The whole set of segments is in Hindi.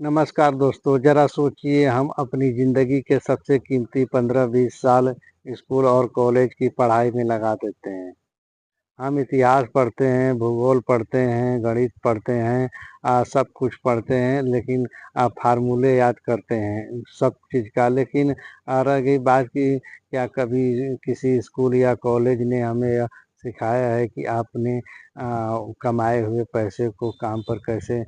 नमस्कार दोस्तों, ज़रा सोचिए हम अपनी ज़िंदगी के सबसे कीमती 15-20 साल स्कूल और कॉलेज की पढ़ाई में लगा देते हैं। हम इतिहास पढ़ते हैं, भूगोल पढ़ते हैं, गणित पढ़ते हैं सब कुछ पढ़ते हैं लेकिन फ़ॉर्मूले याद करते हैं सब चीज़ का लेकिन रह गई बात कि क्या कभी किसी स्कूल या कॉलेज ने हमें यह सिखाया है कि आपने कमाए हुए पैसे को काम पर कैसे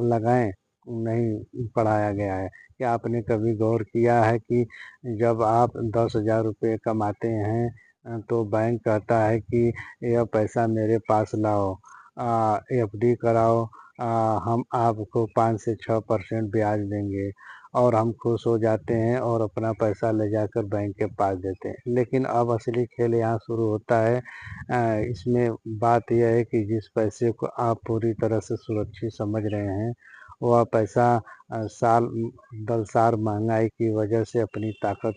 लगाएँ? नहीं पढ़ाया गया है। क्या आपने कभी गौर किया है कि जब आप 10,000 रुपए कमाते हैं तो बैंक कहता है कि यह पैसा मेरे पास लाओ एफडी कराओ अ, हम आपको 5 से 6% ब्याज देंगे और हम खुश हो जाते हैं और अपना पैसा ले जाकर बैंक के पास देते हैं। लेकिन अब असली खेल यहाँ शुरू होता है इसमें बात यह है कि जिस पैसे को आप पूरी तरह से सुरक्षित समझ रहे हैं, वह पैसा साल दरसाल महँगाई की वजह से अपनी ताकत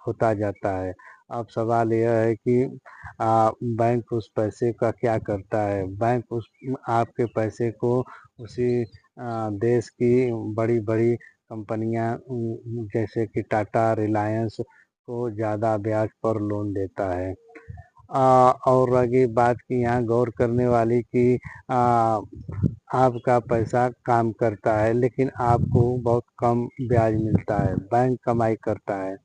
खोता जाता है। अब सवाल यह है कि बैंक उस पैसे का क्या करता है? बैंक उस आपके पैसे को उसी देश की बड़ी-बड़ी कंपनियाँ जैसे कि टाटा, रिलायंस को ज़्यादा ब्याज पर लोन देता है। और रही बात कि यहाँ गौर करने वाली कि आपका पैसा काम करता है लेकिन आपको बहुत कम ब्याज मिलता है, बैंक कमाई करता है।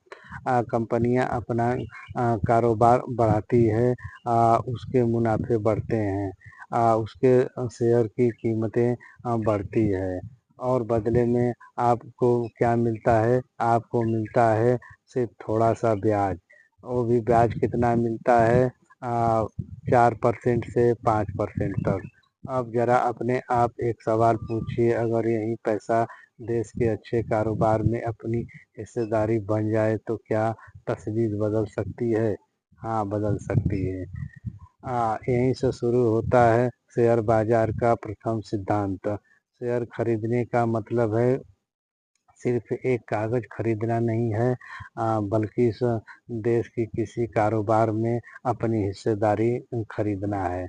कंपनियाँ अपना कारोबार बढ़ाती है उसके मुनाफ़े बढ़ते हैं उसके शेयर की कीमतें बढ़ती है और बदले में आपको क्या मिलता है? आपको मिलता है सिर्फ़ थोड़ा-सा ब्याज। वो भी ब्याज कितना मिलता है 4% से 5% तक। अब ज़रा अपने आप एक सवाल पूछिए अगर यही पैसा देश के अच्छे कारोबार में अपनी हिस्सेदारी बन जाए तो क्या तस्वीर बदल सकती है? हाँ, बदल सकती है। यहीं से शुरू होता है शेयर बाज़ार का प्रथम सिद्धांत। शेयर खरीदने का मतलब है सिर्फ़ एक कागज़ खरीदना नहीं है बल्कि इस देश की किसी कारोबार में अपनी हिस्सेदारी खरीदना है।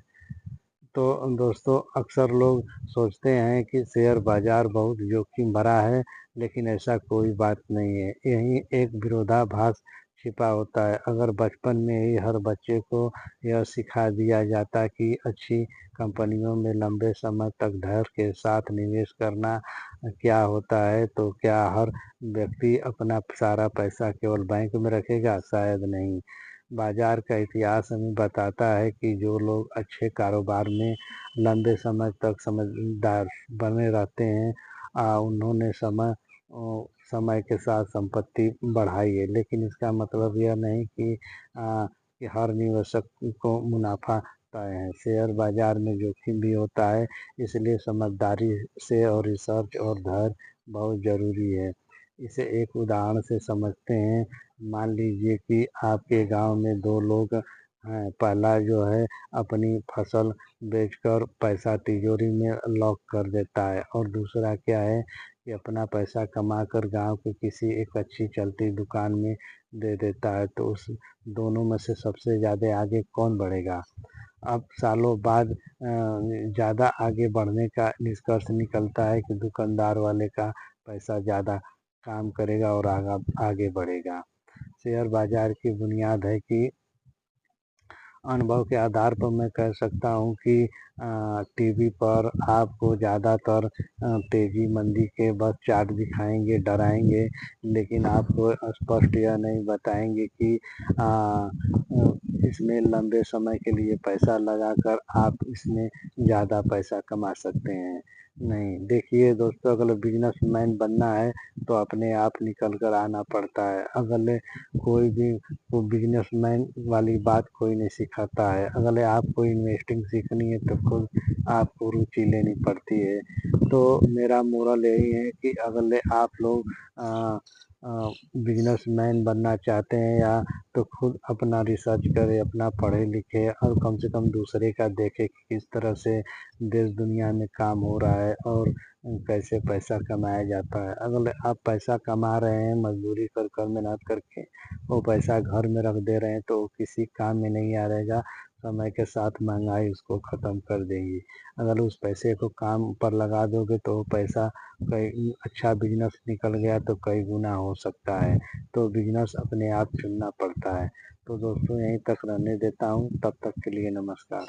तो दोस्तों अक्सर लोग सोचते हैं कि शेयर बाज़ार बहुत जोखिम भरा है, लेकिन ऐसा कोई बात नहीं है। यहीं एक विरोधाभास छिपा होता है। अगर बचपन में ही हर बच्चे को यह सिखा दिया जाता कि अच्छी कंपनियों में लंबे समय तक धैर्य के साथ निवेश करना क्या होता है, तो क्या हर व्यक्ति अपना सारा पैसा केवल बैंक में रखेगा? शायद नहीं। बाज़ार का इतिहास हमें बताता है कि जो लोग अच्छे कारोबार में लंबे समय तक समझदार बने रहते हैं उन्होंने समय के साथ संपत्ति बढ़ाई है लेकिन इसका मतलब यह नहीं कि हर निवेशक को मुनाफा तय है शेयर बाज़ार में जोखिम भी होता है इसलिए समझदारी से और रिसर्च और धैर्य बहुत ज़रूरी है। इसे एक उदाहरण से समझते हैं मान लीजिए कि आपके गांव में 2 लोग हैं, पहला जो है अपनी फसल बेचकर पैसा तिजोरी में लॉक कर देता है और दूसरा क्या है कि अपना पैसा कमाकर गांव की किसी एक अच्छी चलती दुकान में दे देता है तो उस दोनों में से सबसे ज़्यादा आगे कौन बढ़ेगा? अब सालों बाद ज़्यादा आगे बढ़ने का निष्कर्ष निकलता है कि दुकानदार वाले का पैसा ज़्यादा काम करेगा और आगे बढ़ेगा। शेयर बाज़ार की बुनियाद है कि अनुभव के आधार पर मैं कह सकता हूँ कि टीवी पर आपको ज़्यादातर तेज़ी मंदी के बस चार्ट दिखाएँगे, डराएँगे, लेकिन आपको स्पष्ट यह नहीं बताएँगे कि इसमें लंबे समय के लिए पैसा लगाकर आप इसमें ज़्यादा पैसा कमा सकते हैं। नहीं, देखिए दोस्तों अगर बिज़नेसमैन बनना है तो अपने आप निकल कर आना पड़ता है। अगले कोई भी वो बिजनेसमैन वाली बात कोई नहीं सिखाता है अगले आपको इन्वेस्टिंग सीखनी है तो खुद आपको रुचि लेनी पड़ती है तो मेरा मोरल यही है कि अगले आप लोग बिजनेसमैन बनना चाहते हैं या तो खुद अपना रिसर्च करें अपना पढ़े लिखे और कम से कम दूसरे का देखें कि किस तरह से देश दुनिया में काम हो रहा है और कैसे पैसा कमाया जाता है अगर आप पैसा कमा रहे हैं मजदूरी कर कर मेहनत करके वो पैसा घर में रख दे रहे हैं तो किसी काम में नहीं आ रहेगा समय के साथ महंगाई उसको ख़त्म कर देगी। अगर उस पैसे को काम पर लगा दोगे तो वो पैसा कहीं अच्छा बिजनेस निकल गया तो कई गुना हो सकता है। तो बिजनेस अपने आप चुनना पड़ता है। तो दोस्तों यहीं तक रहने देता हूँ, तब तक के लिए नमस्कार।